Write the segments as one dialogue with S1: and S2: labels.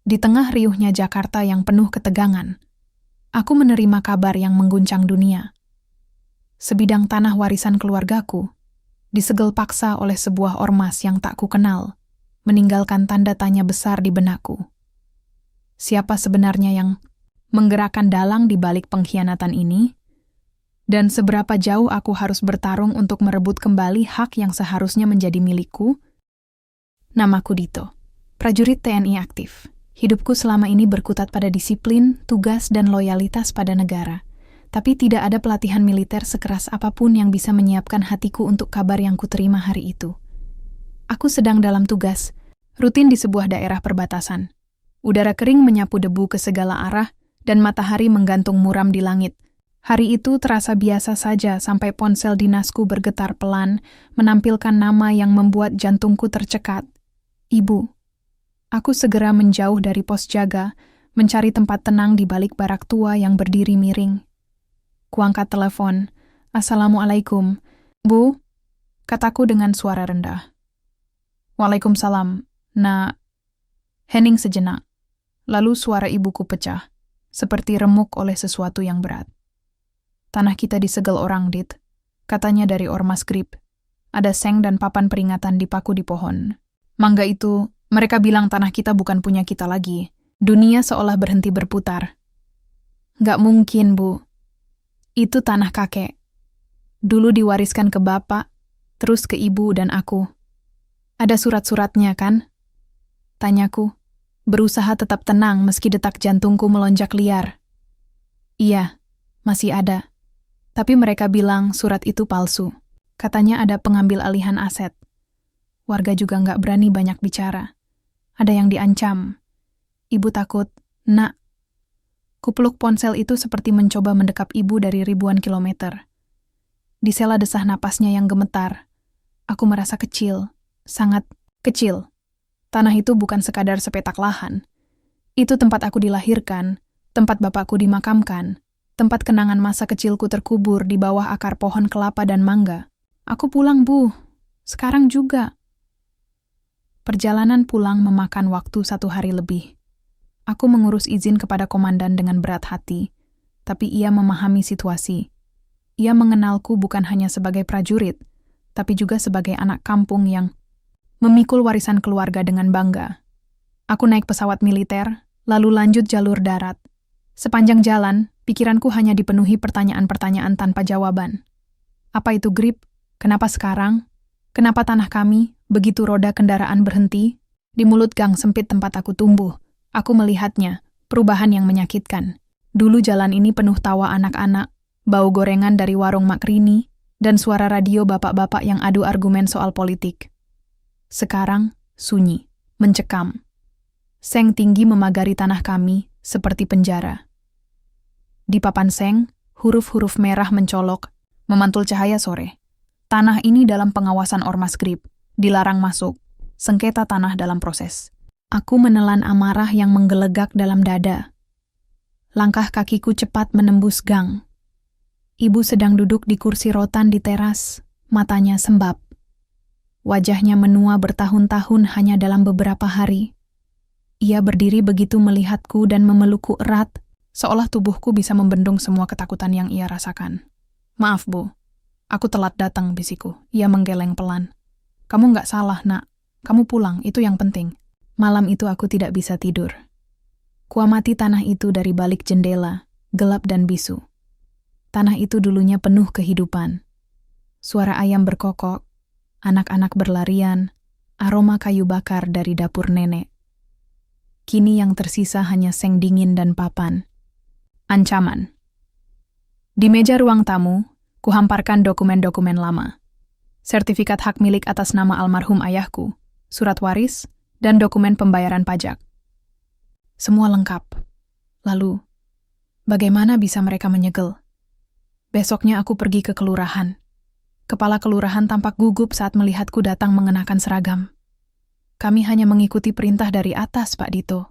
S1: Di tengah riuhnya Jakarta yang penuh ketegangan, aku menerima kabar yang mengguncang dunia. Sebidang tanah warisan keluargaku disegel paksa oleh sebuah ormas yang tak kukenal, meninggalkan tanda tanya besar di benakku. Siapa sebenarnya yang menggerakkan dalang di balik pengkhianatan ini? Dan seberapa jauh aku harus bertarung untuk merebut kembali hak yang seharusnya menjadi milikku? Namaku Dito, prajurit TNI aktif. Hidupku selama ini berkutat pada disiplin, tugas, dan loyalitas pada negara. Tapi tidak ada pelatihan militer sekeras apapun yang bisa menyiapkan hatiku untuk kabar yang kuterima hari itu. Aku sedang dalam tugas, rutin di sebuah daerah perbatasan. Udara kering menyapu debu ke segala arah, dan matahari menggantung muram di langit. Hari itu terasa biasa saja sampai ponsel dinasku bergetar pelan, menampilkan nama yang membuat jantungku tercekat. Ibu. Aku segera menjauh dari pos jaga, mencari tempat tenang di balik barak tua yang berdiri miring. Kuangkat telepon. Assalamualaikum. Bu, kataku dengan suara rendah. Waalaikumsalam. Nak. Hening sejenak. Lalu suara ibuku pecah, seperti remuk oleh sesuatu yang berat. Tanah kita disegel orang, Dit. Katanya dari ormas Grip. Ada seng dan papan peringatan dipaku di pohon. Mangga itu, mereka bilang tanah kita bukan punya kita lagi. Dunia seolah berhenti berputar. Gak mungkin, Bu. Itu tanah kakek. Dulu diwariskan ke bapak, terus ke ibu dan aku. Ada surat-suratnya, kan? Tanyaku, berusaha tetap tenang meski detak jantungku melonjak liar. Iya, masih ada. Tapi mereka bilang surat itu palsu. Katanya ada pengambil alihan aset. Warga juga nggak berani banyak bicara. Ada yang diancam. Ibu takut. Nak. Kupeluk ponsel itu seperti mencoba mendekap ibu dari ribuan kilometer. Di sela desah napasnya yang gemetar. Aku merasa kecil. Sangat kecil. Tanah itu bukan sekadar sepetak lahan. Itu tempat aku dilahirkan, tempat bapakku dimakamkan, tempat kenangan masa kecilku terkubur di bawah akar pohon kelapa dan mangga. Aku pulang, Bu. Sekarang juga. Perjalanan pulang memakan waktu 1 hari lebih. Aku mengurus izin kepada komandan dengan berat hati, tapi ia memahami situasi. Ia mengenalku bukan hanya sebagai prajurit, tapi juga sebagai anak kampung yang memikul warisan keluarga dengan bangga. Aku naik pesawat militer, lalu lanjut jalur darat. Sepanjang jalan, pikiranku hanya dipenuhi pertanyaan-pertanyaan tanpa jawaban. Apa itu Grip? Kenapa sekarang? Kenapa tanah kami? Begitu roda kendaraan berhenti, di mulut gang sempit tempat aku tumbuh, aku melihatnya, perubahan yang menyakitkan. Dulu jalan ini penuh tawa anak-anak, bau gorengan dari warung Makrini, dan suara radio bapak-bapak yang adu argumen soal politik. Sekarang, sunyi, mencekam. Seng tinggi memagari tanah kami, seperti penjara. Di papan seng, huruf-huruf merah mencolok, memantul cahaya sore. Tanah ini dalam pengawasan ormas Grip. Dilarang masuk, sengketa tanah dalam proses. Aku menelan amarah yang menggelegak dalam dada. Langkah kakiku cepat menembus gang. Ibu sedang duduk di kursi rotan di teras, matanya sembab. Wajahnya menua bertahun-tahun hanya dalam beberapa hari. Ia berdiri begitu melihatku dan memelukku erat, seolah tubuhku bisa membendung semua ketakutan yang ia rasakan. Maaf, Bu. Aku telat datang, bisiku. Ia menggeleng pelan. Kamu nggak salah, Nak. Kamu pulang, itu yang penting. Malam itu aku tidak bisa tidur. Kuamati tanah itu dari balik jendela, gelap dan bisu. Tanah itu dulunya penuh kehidupan. Suara ayam berkokok, anak-anak berlarian, aroma kayu bakar dari dapur nenek. Kini yang tersisa hanya seng dingin dan papan. Ancaman. Di meja ruang tamu, kuhamparkan dokumen-dokumen lama. Sertifikat hak milik atas nama almarhum ayahku, surat waris, dan dokumen pembayaran pajak. Semua lengkap. Lalu, bagaimana bisa mereka menyegel? Besoknya aku pergi ke kelurahan. Kepala kelurahan tampak gugup saat melihatku datang mengenakan seragam. Kami hanya mengikuti perintah dari atas, Pak Dito.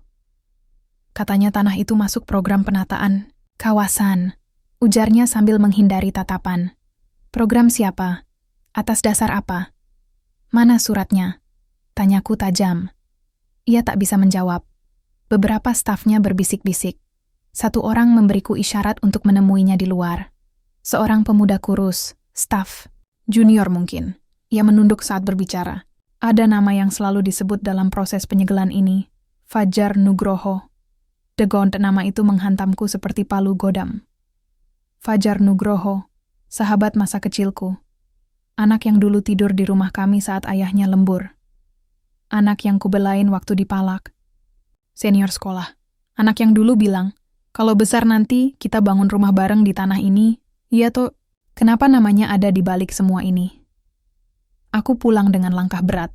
S1: Katanya tanah itu masuk program penataan kawasan, ujarnya sambil menghindari tatapan. Program siapa? Atas dasar apa? Mana suratnya? Tanyaku tajam. Ia tak bisa menjawab. Beberapa stafnya berbisik-bisik. Satu orang memberiku isyarat untuk menemuinya di luar. Seorang pemuda kurus, staf, junior mungkin. Ia menunduk saat berbicara. Ada nama yang selalu disebut dalam proses penyegelan ini, Fajar Nugroho. Degont nama itu menghantamku seperti palu godam. Fajar Nugroho, sahabat masa kecilku. Anak yang dulu tidur di rumah kami saat ayahnya lembur. Anak yang kubelain waktu dipalak. Senior sekolah. Anak yang dulu bilang, kalau besar nanti kita bangun rumah bareng di tanah ini. Iya toh, kenapa namanya ada di balik semua ini? Aku pulang dengan langkah berat.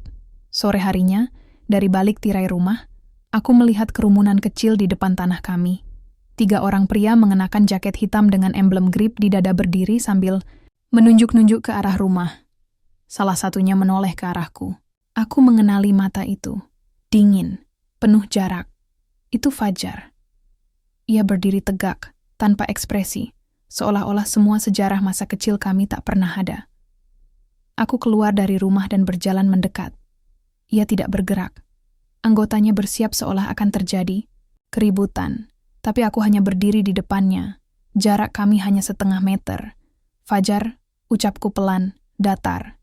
S1: Sore harinya, dari balik tirai rumah, aku melihat kerumunan kecil di depan tanah kami. 3 orang pria mengenakan jaket hitam dengan emblem grip di dada berdiri sambil menunjuk-nunjuk ke arah rumah. Salah satunya menoleh ke arahku. Aku mengenali mata itu. Dingin, penuh jarak. Itu Fajar. Ia berdiri tegak, tanpa ekspresi, seolah-olah semua sejarah masa kecil kami tak pernah ada. Aku keluar dari rumah dan berjalan mendekat. Ia tidak bergerak. Anggotanya bersiap seolah akan terjadi keributan, tapi aku hanya berdiri di depannya. Jarak kami hanya 0,5 meter. Fajar, ucapku pelan, datar.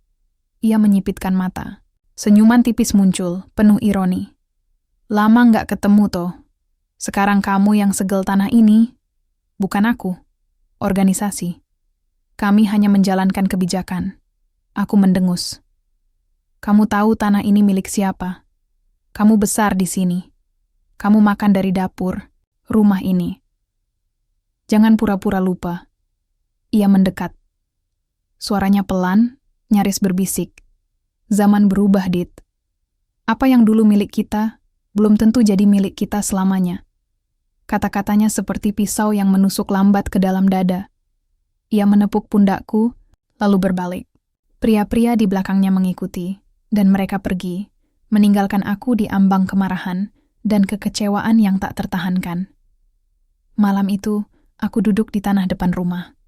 S1: Ia menyipitkan mata. Senyuman tipis muncul, penuh ironi. Lama nggak ketemu toh. Sekarang kamu yang segel tanah ini, bukan aku. Organisasi. Kami hanya menjalankan kebijakan. Aku mendengus. Kamu tahu tanah ini milik siapa? Kamu besar di sini. Kamu makan dari dapur, rumah ini. Jangan pura-pura lupa. Ia mendekat. Suaranya pelan, nyaris berbisik. Zaman berubah, Dit. Apa yang dulu milik kita, belum tentu jadi milik kita selamanya. Kata-katanya seperti pisau yang menusuk lambat ke dalam dada. Ia menepuk pundakku, lalu berbalik. Pria-pria di belakangnya mengikuti, dan mereka pergi, meninggalkan aku di ambang kemarahan dan kekecewaan yang tak tertahankan. Malam itu, aku duduk di tanah depan rumah.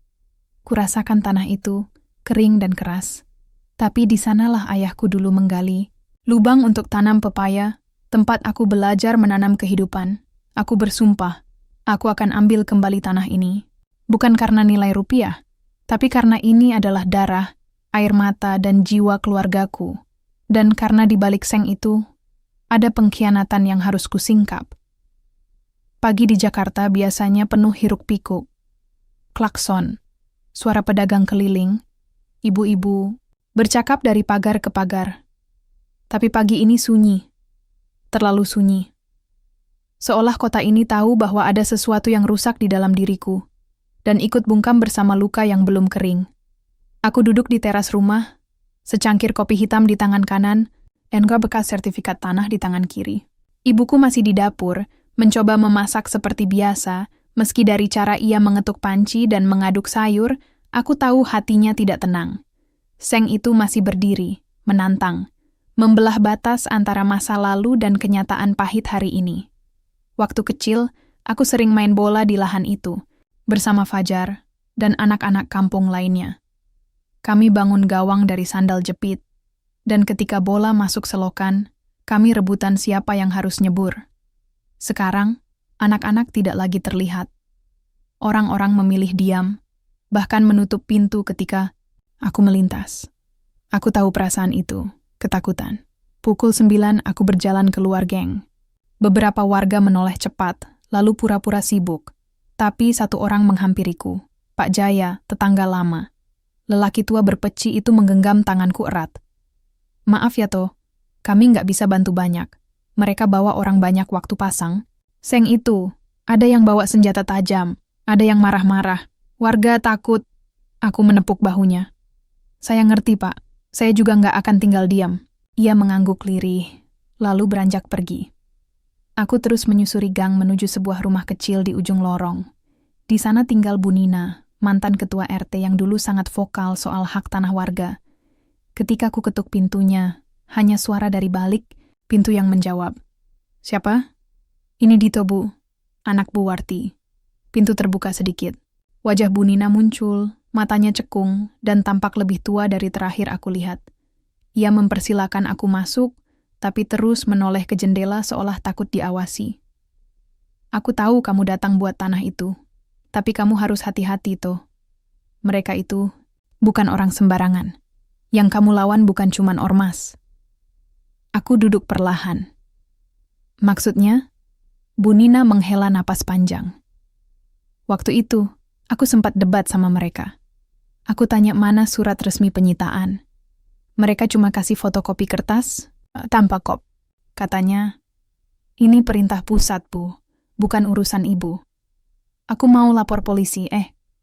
S1: Kurasakan tanah itu, kering dan keras. Tapi di sanalah ayahku dulu menggali lubang untuk tanam pepaya, tempat aku belajar menanam kehidupan. Aku bersumpah, aku akan ambil kembali tanah ini. Bukan karena nilai rupiah, tapi karena ini adalah darah, air mata, dan jiwa keluargaku. Dan karena di balik seng itu, ada pengkhianatan yang harus kusingkap. Pagi di Jakarta biasanya penuh hiruk-pikuk. Klakson, suara pedagang keliling, ibu-ibu, bercakap dari pagar ke pagar. Tapi pagi ini sunyi, terlalu sunyi. Seolah kota ini tahu bahwa ada sesuatu yang rusak di dalam diriku, dan ikut bungkam bersama luka yang belum kering. Aku duduk di teras rumah, secangkir kopi hitam di tangan kanan, dan bekas sertifikat tanah di tangan kiri. Ibuku masih di dapur, mencoba memasak seperti biasa, meski dari cara ia mengetuk panci dan mengaduk sayur, aku tahu hatinya tidak tenang. Seng itu masih berdiri, menantang, membelah batas antara masa lalu dan kenyataan pahit hari ini. Waktu kecil, aku sering main bola di lahan itu, bersama Fajar dan anak-anak kampung lainnya. Kami bangun gawang dari sandal jepit, dan ketika bola masuk selokan, kami rebutan siapa yang harus nyebur. Sekarang, anak-anak tidak lagi terlihat. Orang-orang memilih diam, bahkan menutup pintu ketika aku melintas. Aku tahu perasaan itu, ketakutan. Pukul 9 aku berjalan keluar geng. Beberapa warga menoleh cepat, lalu pura-pura sibuk. Tapi satu orang menghampiriku, Pak Jaya, tetangga lama. Lelaki tua berpeci itu menggenggam tanganku erat. Maaf ya toh, kami nggak bisa bantu banyak. Mereka bawa orang banyak waktu pasang. Seng itu, ada yang bawa senjata tajam, ada yang marah-marah. Warga takut. Aku menepuk bahunya. Saya ngerti, Pak. Saya juga nggak akan tinggal diam. Ia mengangguk lirih, lalu beranjak pergi. Aku terus menyusuri gang menuju sebuah rumah kecil di ujung lorong. Di sana tinggal Bu Nina, mantan ketua RT yang dulu sangat vokal soal hak tanah warga. Ketika ku ketuk pintunya, hanya suara dari balik pintu yang menjawab. Siapa? Ini Dito, Bu. Anak Bu Warti. Pintu terbuka sedikit. Wajah Bu Nina muncul, matanya cekung, dan tampak lebih tua dari terakhir aku lihat. Ia mempersilakan aku masuk, tapi terus menoleh ke jendela seolah takut diawasi. Aku tahu kamu datang buat tanah itu, tapi kamu harus hati-hati toh. Mereka itu bukan orang sembarangan. Yang kamu lawan bukan cuman ormas. Aku duduk perlahan. Maksudnya, Bu Nina menghela napas panjang. Waktu itu, aku sempat debat sama mereka. Aku tanya mana surat resmi penyitaan. Mereka cuma kasih fotokopi kertas, tanpa kop. Katanya, ini perintah pusat, Bu, bukan urusan Ibu. Aku mau lapor polisi,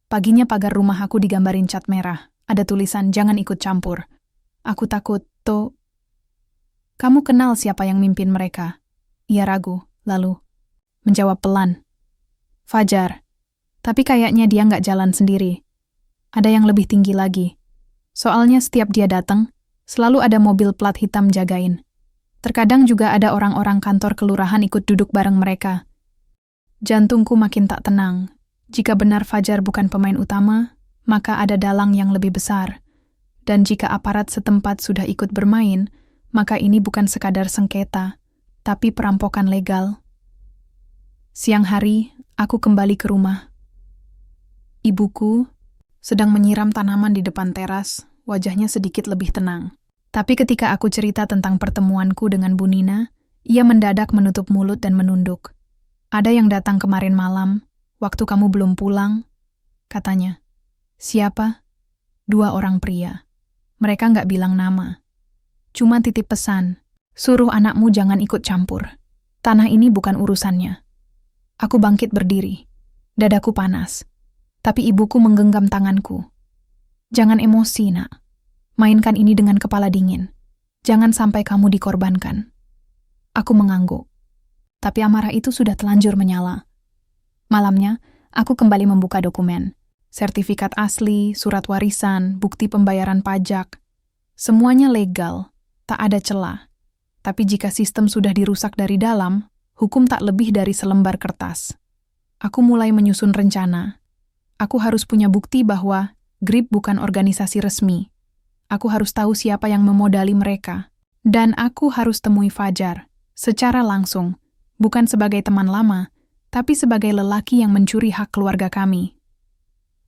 S1: paginya pagar rumah aku digambarin cat merah. Ada tulisan, jangan ikut campur. Aku takut, toh. Kamu kenal siapa yang mimpin mereka? Ia ragu, lalu menjawab pelan. Fajar. Tapi kayaknya dia nggak jalan sendiri. Ada yang lebih tinggi lagi. Soalnya setiap dia datang, selalu ada mobil plat hitam jagain. Terkadang juga ada orang-orang kantor kelurahan ikut duduk bareng mereka. Jantungku makin tak tenang. Jika benar Fajar bukan pemain utama, maka ada dalang yang lebih besar. Dan jika aparat setempat sudah ikut bermain, maka ini bukan sekadar sengketa, tapi perampokan legal. Siang hari, aku kembali ke rumah. Ibuku sedang menyiram tanaman di depan teras, wajahnya sedikit lebih tenang. Tapi ketika aku cerita tentang pertemuanku dengan Bu Nina, ia mendadak menutup mulut dan menunduk. Ada yang datang kemarin malam, waktu kamu belum pulang, katanya. Siapa? 2 orang pria. Mereka nggak bilang nama. Cuma titip pesan, suruh anakmu jangan ikut campur. Tanah ini bukan urusannya. Aku bangkit berdiri. Dadaku panas. Tapi ibuku menggenggam tanganku. Jangan emosi, nak. Mainkan ini dengan kepala dingin. Jangan sampai kamu dikorbankan. Aku mengangguk. Tapi amarah itu sudah telanjur menyala. Malamnya, aku kembali membuka dokumen. Sertifikat asli, surat warisan, bukti pembayaran pajak. Semuanya legal, tak ada celah. Tapi jika sistem sudah dirusak dari dalam, hukum tak lebih dari selembar kertas. Aku mulai menyusun rencana. Aku harus punya bukti bahwa GRIP bukan organisasi resmi. Aku harus tahu siapa yang memodali mereka. Dan aku harus temui Fajar, secara langsung, bukan sebagai teman lama, tapi sebagai lelaki yang mencuri hak keluarga kami.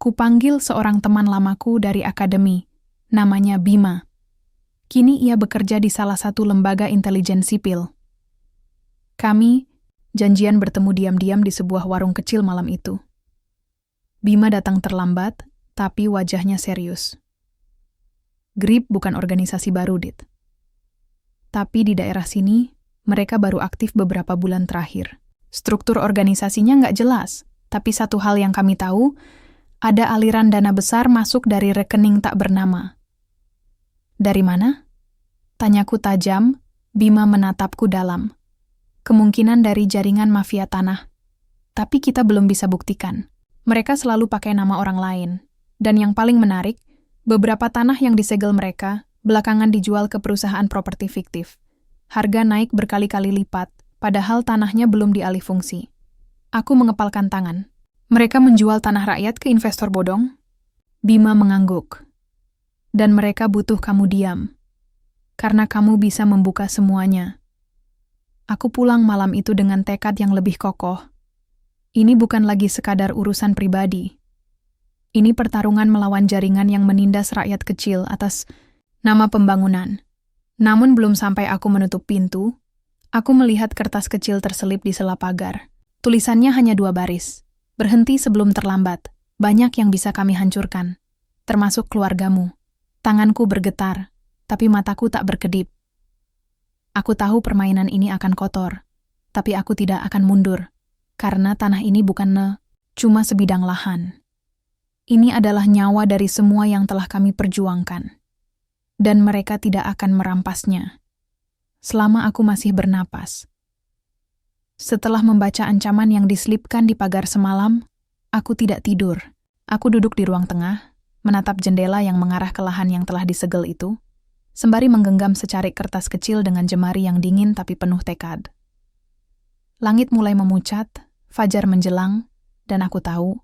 S1: Kupanggil seorang teman lamaku dari akademi, namanya Bima. Kini ia bekerja di salah satu lembaga intelijen sipil. Kami janjian bertemu diam-diam di sebuah warung kecil malam itu. Bima datang terlambat, tapi wajahnya serius. GRIP bukan organisasi baru, Dit. Tapi di daerah sini, mereka baru aktif beberapa bulan terakhir. Struktur organisasinya nggak jelas, tapi satu hal yang kami tahu, ada aliran dana besar masuk dari rekening tak bernama. Dari mana? Tanyaku tajam, Bima menatapku dalam. Kemungkinan dari jaringan mafia tanah. Tapi kita belum bisa buktikan. Mereka selalu pakai nama orang lain. Dan yang paling menarik, beberapa tanah yang disegel mereka belakangan dijual ke perusahaan properti fiktif. Harga naik berkali-kali lipat, padahal tanahnya belum dialih fungsi. Aku mengepalkan tangan. Mereka menjual tanah rakyat ke investor bodong? Bima mengangguk. Dan mereka butuh kamu diam. Karena kamu bisa membuka semuanya. Aku pulang malam itu dengan tekad yang lebih kokoh. Ini bukan lagi sekadar urusan pribadi. Ini pertarungan melawan jaringan yang menindas rakyat kecil atas nama pembangunan. Namun belum sampai aku menutup pintu, aku melihat kertas kecil terselip di sela pagar. Tulisannya hanya 2 baris. Berhenti sebelum terlambat. Banyak yang bisa kami hancurkan. Termasuk keluargamu. Tanganku bergetar, tapi mataku tak berkedip. Aku tahu permainan ini akan kotor, tapi aku tidak akan mundur. Karena tanah ini bukan cuma sebidang lahan. Ini adalah nyawa dari semua yang telah kami perjuangkan. Dan mereka tidak akan merampasnya. Selama aku masih bernapas. Setelah membaca ancaman yang diselipkan di pagar semalam, aku tidak tidur. Aku duduk di ruang tengah, menatap jendela yang mengarah ke lahan yang telah disegel itu, sembari menggenggam secarik kertas kecil dengan jemari yang dingin tapi penuh tekad. Langit mulai memucat, fajar menjelang, dan aku tahu,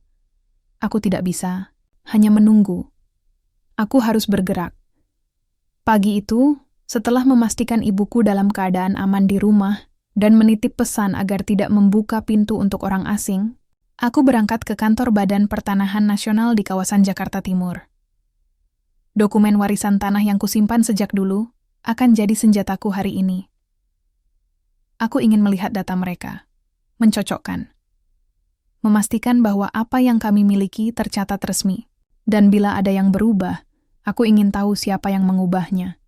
S1: aku tidak bisa, hanya menunggu. Aku harus bergerak. Pagi itu, setelah memastikan ibuku dalam keadaan aman di rumah, dan menitip pesan agar tidak membuka pintu untuk orang asing, aku berangkat ke kantor Badan Pertanahan Nasional di kawasan Jakarta Timur. Dokumen warisan tanah yang kusimpan sejak dulu akan jadi senjataku hari ini. Aku ingin melihat data mereka, mencocokkan, memastikan bahwa apa yang kami miliki tercatat resmi, dan bila ada yang berubah, aku ingin tahu siapa yang mengubahnya.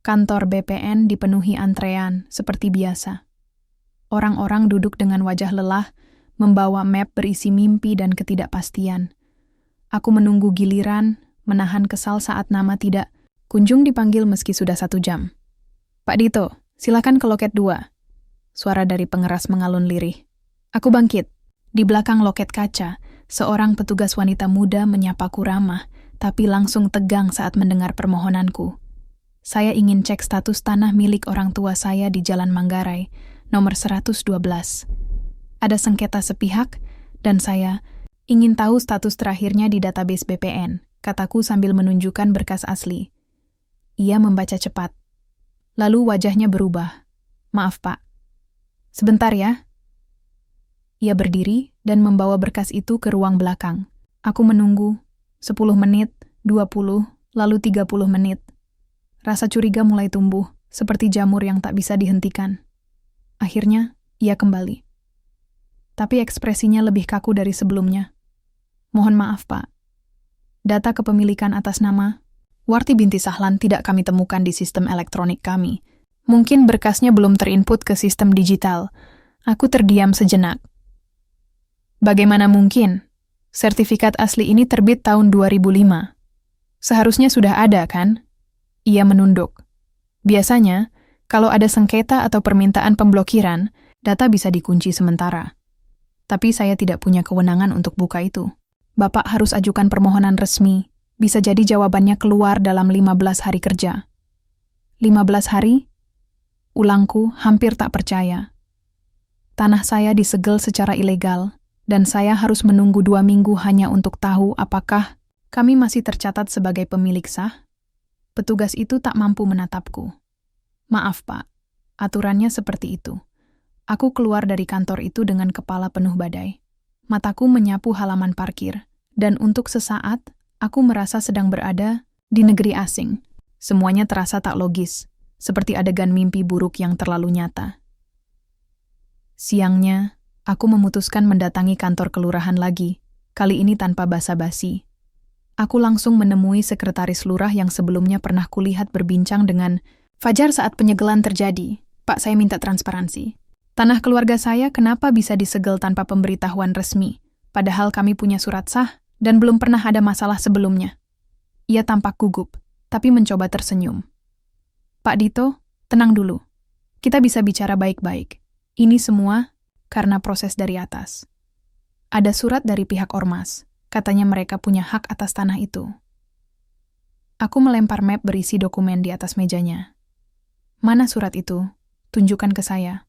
S1: Kantor BPN dipenuhi antrean seperti biasa. Orang-orang duduk dengan wajah lelah, membawa map berisi mimpi dan ketidakpastian. Aku menunggu giliran, menahan kesal saat nama tidak kunjung dipanggil meski sudah 1 jam. Pak Dito, silakan ke loket 2. Suara dari pengeras mengalun lirih. Aku bangkit. Di belakang loket kaca, seorang petugas wanita muda menyapaku ramah, tapi langsung tegang saat mendengar permohonanku. Saya ingin cek status tanah milik orang tua saya di Jalan Manggarai, nomor 112. Ada sengketa sepihak, dan saya ingin tahu status terakhirnya di database BPN, kataku sambil menunjukkan berkas asli. Ia membaca cepat. Lalu wajahnya berubah. Maaf, Pak. Sebentar ya. Ia berdiri dan membawa berkas itu ke ruang belakang. Aku menunggu. 10 menit, 20, lalu 30 menit. Rasa curiga mulai tumbuh, seperti jamur yang tak bisa dihentikan. Akhirnya, ia kembali. Tapi ekspresinya lebih kaku dari sebelumnya. Mohon maaf, Pak. Data kepemilikan atas nama Warti binti Sahlan tidak kami temukan di sistem elektronik kami. Mungkin berkasnya belum terinput ke sistem digital. Aku terdiam sejenak. Bagaimana mungkin? Sertifikat asli ini terbit tahun 2005. Seharusnya sudah ada, kan? Ia menunduk. Biasanya, kalau ada sengketa atau permintaan pemblokiran, data bisa dikunci sementara. Tapi saya tidak punya kewenangan untuk buka itu. Bapak harus ajukan permohonan resmi. Bisa jadi jawabannya keluar dalam 15 hari kerja. 15 hari? Ulangku hampir tak percaya. Tanah saya disegel secara ilegal, dan saya harus menunggu 2 minggu hanya untuk tahu apakah kami masih tercatat sebagai pemilik sah. Petugas itu tak mampu menatapku. Maaf, Pak. Aturannya seperti itu. Aku keluar dari kantor itu dengan kepala penuh badai. Mataku menyapu halaman parkir, dan untuk sesaat, aku merasa sedang berada di negeri asing. Semuanya terasa tak logis, seperti adegan mimpi buruk yang terlalu nyata. Siangnya, aku memutuskan mendatangi kantor kelurahan lagi, kali ini tanpa basa-basi. Aku langsung menemui sekretaris lurah yang sebelumnya pernah kulihat berbincang dengan Fajar saat penyegelan terjadi. Pak, saya minta transparansi. Tanah keluarga saya kenapa bisa disegel tanpa pemberitahuan resmi, padahal kami punya surat sah dan belum pernah ada masalah sebelumnya. Ia tampak gugup, tapi mencoba tersenyum. Pak Dito, tenang dulu. Kita bisa bicara baik-baik. Ini semua karena proses dari atas. Ada surat dari pihak ormas, katanya mereka punya hak atas tanah itu. Aku melempar map berisi dokumen di atas mejanya. Mana surat itu? Tunjukkan ke saya.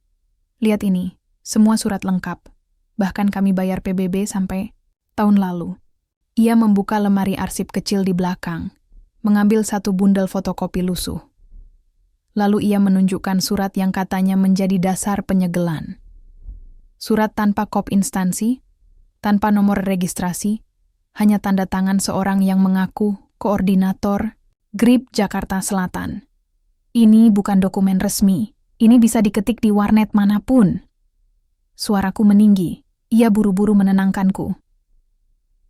S1: Lihat ini, semua surat lengkap. Bahkan kami bayar PBB sampai tahun lalu. Ia membuka lemari arsip kecil di belakang, mengambil 1 bundel fotokopi lusuh. Lalu ia menunjukkan surat yang katanya menjadi dasar penyegelan. Surat tanpa kop instansi, tanpa nomor registrasi, hanya tanda tangan seorang yang mengaku koordinator GRIP Jakarta Selatan. Ini bukan dokumen resmi. Ini bisa diketik di warnet manapun. Suaraku meninggi. Ia buru-buru menenangkanku.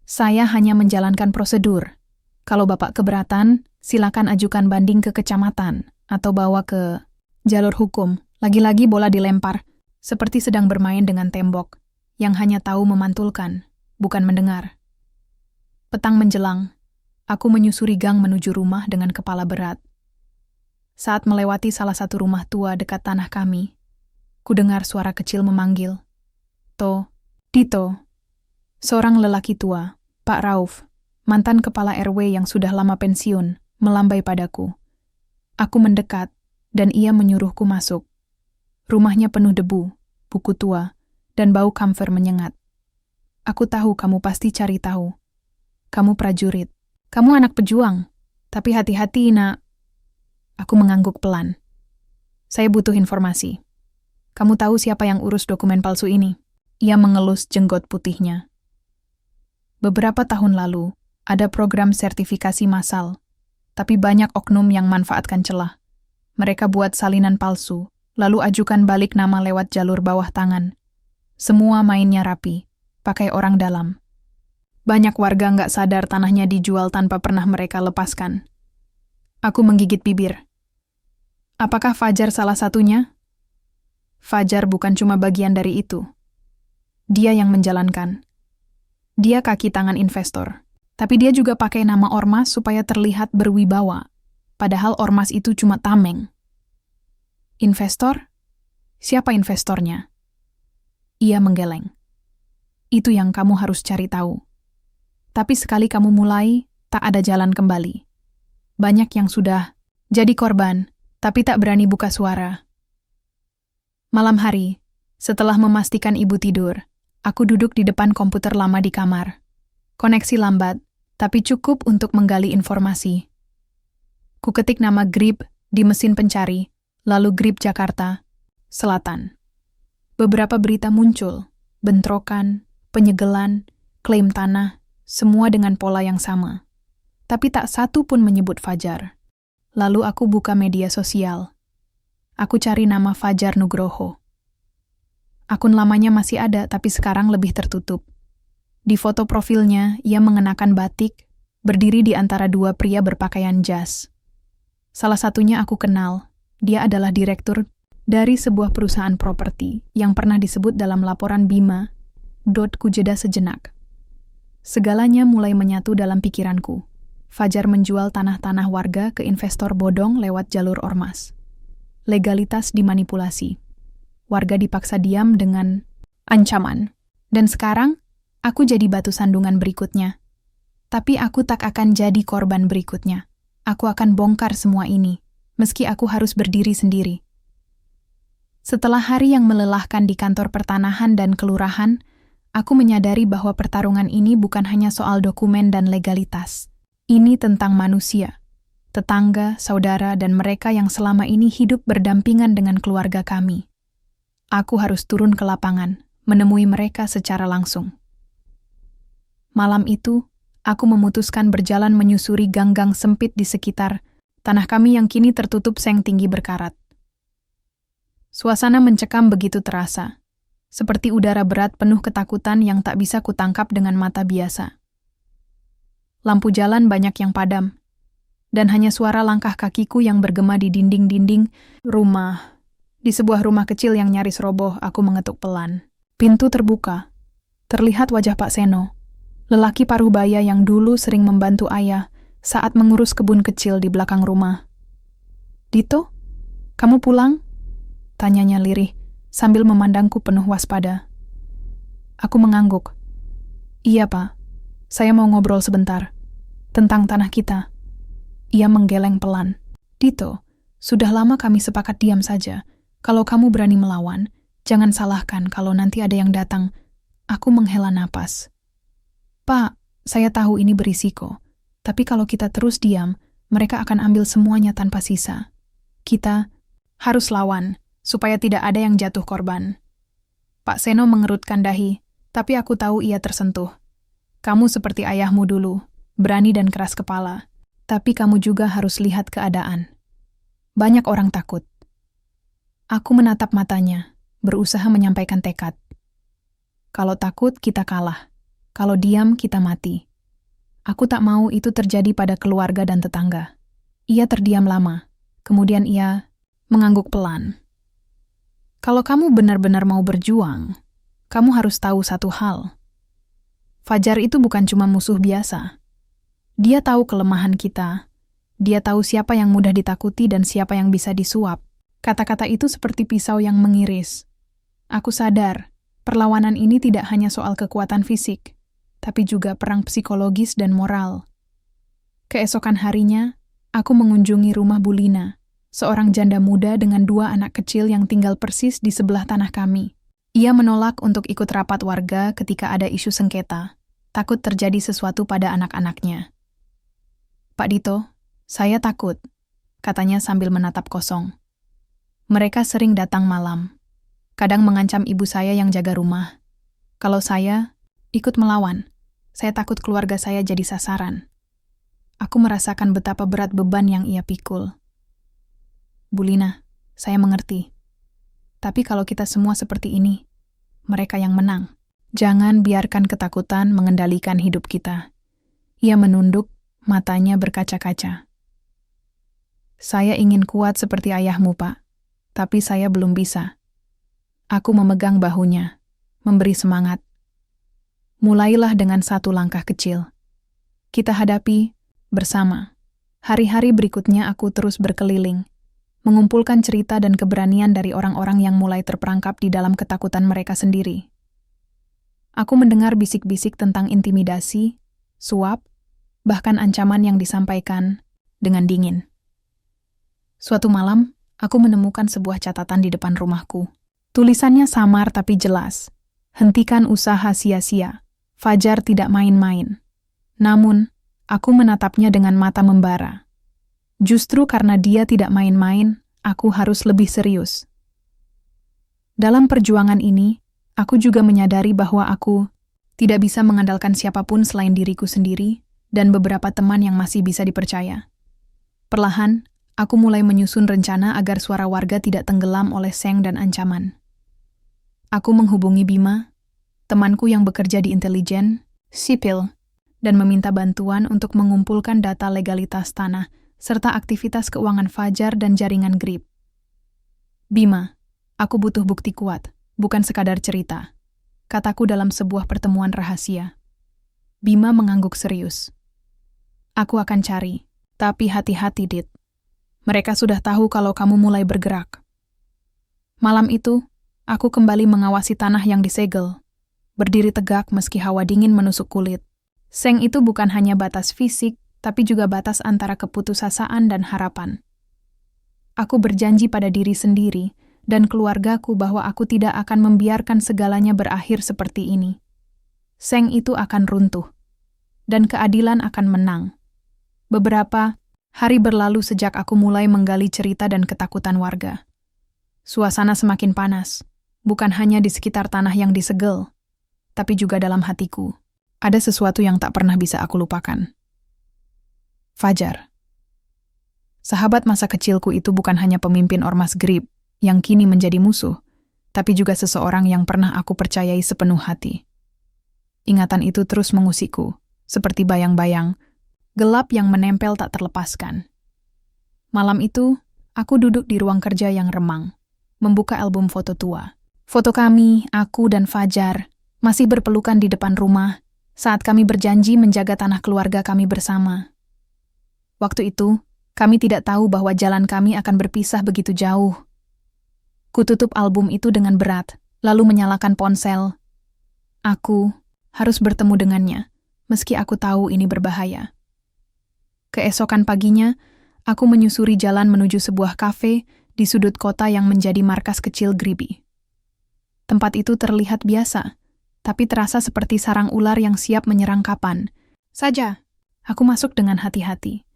S1: Saya hanya menjalankan prosedur. Kalau Bapak keberatan, silakan ajukan banding ke kecamatan atau bawa ke jalur hukum. Lagi-lagi bola dilempar, seperti sedang bermain dengan tembok yang hanya tahu memantulkan, bukan mendengar. Petang menjelang, aku menyusuri gang menuju rumah dengan kepala berat. Saat melewati salah satu rumah tua dekat tanah kami, kudengar suara kecil memanggil. Dito. Seorang lelaki tua, Pak Rauf, mantan kepala RW yang sudah lama pensiun, melambai padaku. Aku mendekat, dan ia menyuruhku masuk. Rumahnya penuh debu, buku tua, dan bau kamfer menyengat. Aku tahu kamu pasti cari tahu. Kamu prajurit. Kamu anak pejuang. Tapi hati-hati, nak. Aku mengangguk pelan. Saya butuh informasi. Kamu tahu siapa yang urus dokumen palsu ini? Ia mengelus jenggot putihnya. Beberapa tahun lalu, ada program sertifikasi massal, tapi banyak oknum yang manfaatkan celah. Mereka buat salinan palsu, lalu ajukan balik nama lewat jalur bawah tangan. Semua mainnya rapi, pakai orang dalam. Banyak warga nggak sadar tanahnya dijual tanpa pernah mereka lepaskan. Aku menggigit bibir. Apakah Fajar salah satunya? Fajar bukan cuma bagian dari itu. Dia yang menjalankan. Dia kaki tangan investor. Tapi dia juga pakai nama ormas supaya terlihat berwibawa. Padahal ormas itu cuma tameng. Investor? Siapa investornya? Ia menggeleng. Itu yang kamu harus cari tahu. Tapi sekali kamu mulai, tak ada jalan kembali. Banyak yang sudah jadi korban, tapi tak berani buka suara. Malam hari, setelah memastikan ibu tidur, aku duduk di depan komputer lama di kamar. Koneksi lambat, tapi cukup untuk menggali informasi. Ku ketik nama Grip di mesin pencari, lalu Grip Jakarta Selatan. Beberapa berita muncul, bentrokan, penyegelan, klaim tanah, semua dengan pola yang sama. Tapi tak satu pun menyebut Fajar. Lalu aku buka media sosial. Aku cari nama Fajar Nugroho. Akun lamanya masih ada, tapi sekarang lebih tertutup. Di foto profilnya, ia mengenakan batik, berdiri di antara dua pria berpakaian jas. Salah satunya aku kenal. Dia adalah direktur dari sebuah perusahaan properti yang pernah disebut dalam laporan Bima. Ku jeda sejenak. Segalanya mulai menyatu dalam pikiranku. Fajar menjual tanah-tanah warga ke investor bodong lewat jalur ormas. Legalitas dimanipulasi. Warga dipaksa diam dengan ancaman. Dan sekarang, aku jadi batu sandungan berikutnya. Tapi aku tak akan jadi korban berikutnya. Aku akan bongkar semua ini, meski aku harus berdiri sendiri. Setelah hari yang melelahkan di kantor pertanahan dan kelurahan, aku menyadari bahwa pertarungan ini bukan hanya soal dokumen dan legalitas. Ini tentang manusia, tetangga, saudara, dan mereka yang selama ini hidup berdampingan dengan keluarga kami. Aku harus turun ke lapangan, menemui mereka secara langsung. Malam itu, aku memutuskan berjalan menyusuri gang-gang sempit di sekitar tanah kami yang kini tertutup seng tinggi berkarat. Suasana mencekam begitu terasa. Seperti udara berat penuh ketakutan yang tak bisa kutangkap dengan mata biasa. Lampu jalan banyak yang padam, dan hanya suara langkah kakiku yang bergema di dinding-dinding rumah. Di sebuah rumah kecil yang nyaris roboh, aku mengetuk pelan. Pintu terbuka. Terlihat wajah Pak Seno, lelaki paruh baya yang dulu sering membantu ayah saat mengurus kebun kecil di belakang rumah. "Dito, kamu pulang?" tanyanya lirih, sambil memandangku penuh waspada. Aku mengangguk. "Iya, Pak. Saya mau ngobrol sebentar. Tentang tanah kita." Ia menggeleng pelan. "Dito, sudah lama kami sepakat diam saja. Kalau kamu berani melawan, jangan salahkan kalau nanti ada yang datang." Aku menghela napas. "Pak, saya tahu ini berisiko. Tapi kalau kita terus diam, mereka akan ambil semuanya tanpa sisa. Kita harus lawan, supaya tidak ada yang jatuh korban." Pak Seno mengerutkan dahi, tapi aku tahu ia tersentuh. "Kamu seperti ayahmu dulu, berani dan keras kepala. Tapi kamu juga harus lihat keadaan. Banyak orang takut." Aku menatap matanya, berusaha menyampaikan tekad. Kalau takut, kita kalah. Kalau diam, kita mati. Aku tak mau itu terjadi pada keluarga dan tetangga. Ia terdiam lama, kemudian ia mengangguk pelan. "Kalau kamu benar-benar mau berjuang, kamu harus tahu satu hal. Fajar itu bukan cuma musuh biasa. Dia tahu kelemahan kita. Dia tahu siapa yang mudah ditakuti dan siapa yang bisa disuap." Kata-kata itu seperti pisau yang mengiris. Aku sadar, perlawanan ini tidak hanya soal kekuatan fisik, tapi juga perang psikologis dan moral. Keesokan harinya, aku mengunjungi rumah Bulina, seorang janda muda dengan 2 anak kecil yang tinggal persis di sebelah tanah kami. Ia menolak untuk ikut rapat warga ketika ada isu sengketa, takut terjadi sesuatu pada anak-anaknya. "Pak Dito, saya takut," katanya sambil menatap kosong. "Mereka sering datang malam. Kadang mengancam ibu saya yang jaga rumah. Kalau saya ikut melawan, saya takut keluarga saya jadi sasaran. Aku merasakan betapa berat beban yang ia pikul. Bu Lina, saya mengerti. Tapi kalau kita semua seperti ini, mereka yang menang. Jangan biarkan ketakutan mengendalikan hidup kita. Ia menunduk, matanya berkaca-kaca. Saya ingin kuat seperti ayahmu, Pak. Tapi saya belum bisa. Aku memegang bahunya, memberi semangat. Mulailah dengan satu langkah kecil. Kita hadapi bersama. Hari-hari berikutnya aku terus berkeliling, mengumpulkan cerita dan keberanian dari orang-orang yang mulai terperangkap di dalam ketakutan mereka sendiri. Aku mendengar bisik-bisik tentang intimidasi, suap, bahkan ancaman yang disampaikan dengan dingin. Suatu malam, aku menemukan sebuah catatan di depan rumahku. Tulisannya samar tapi jelas. Hentikan usaha sia-sia. Fajar tidak main-main. Namun, aku menatapnya dengan mata membara. Justru karena dia tidak main-main, aku harus lebih serius. Dalam perjuangan ini, aku juga menyadari bahwa aku tidak bisa mengandalkan siapapun selain diriku sendiri dan beberapa teman yang masih bisa dipercaya. Perlahan, aku mulai menyusun rencana agar suara warga tidak tenggelam oleh seng dan ancaman. Aku menghubungi Bima, temanku yang bekerja di intelijen, sipil, dan meminta bantuan untuk mengumpulkan data legalitas tanah serta aktivitas keuangan Fajar dan jaringan GRIP. Bima, aku butuh bukti kuat, bukan sekadar cerita, kataku dalam sebuah pertemuan rahasia. Bima mengangguk serius. Aku akan cari, tapi hati-hati, Dit. Mereka sudah tahu kalau kamu mulai bergerak. Malam itu, aku kembali mengawasi tanah yang disegel, berdiri tegak meski hawa dingin menusuk kulit. Seng itu bukan hanya batas fisik, tapi juga batas antara keputusasaan dan harapan. Aku berjanji pada diri sendiri dan keluargaku bahwa aku tidak akan membiarkan segalanya berakhir seperti ini. Seng itu akan runtuh, dan keadilan akan menang. Beberapa hari berlalu sejak aku mulai menggali cerita dan ketakutan warga. Suasana semakin panas. Bukan hanya di sekitar tanah yang disegel, tapi juga dalam hatiku. Ada sesuatu yang tak pernah bisa aku lupakan. Fajar. Sahabat masa kecilku itu bukan hanya pemimpin ormas GRIP yang kini menjadi musuh, tapi juga seseorang yang pernah aku percayai sepenuh hati. Ingatan itu terus mengusikku, seperti bayang-bayang, gelap yang menempel tak terlepaskan. Malam itu, aku duduk di ruang kerja yang remang, membuka album foto tua. Foto kami, aku dan Fajar, masih berpelukan di depan rumah saat kami berjanji menjaga tanah keluarga kami bersama. Waktu itu, kami tidak tahu bahwa jalan kami akan berpisah begitu jauh. Kututup album itu dengan berat, lalu menyalakan ponsel. Aku harus bertemu dengannya, meski aku tahu ini berbahaya. Keesokan paginya, aku menyusuri jalan menuju sebuah kafe di sudut kota yang menjadi markas kecil GRIP. Tempat itu terlihat biasa, tapi terasa seperti sarang ular yang siap menyerang kapan saja. Aku masuk dengan hati-hati.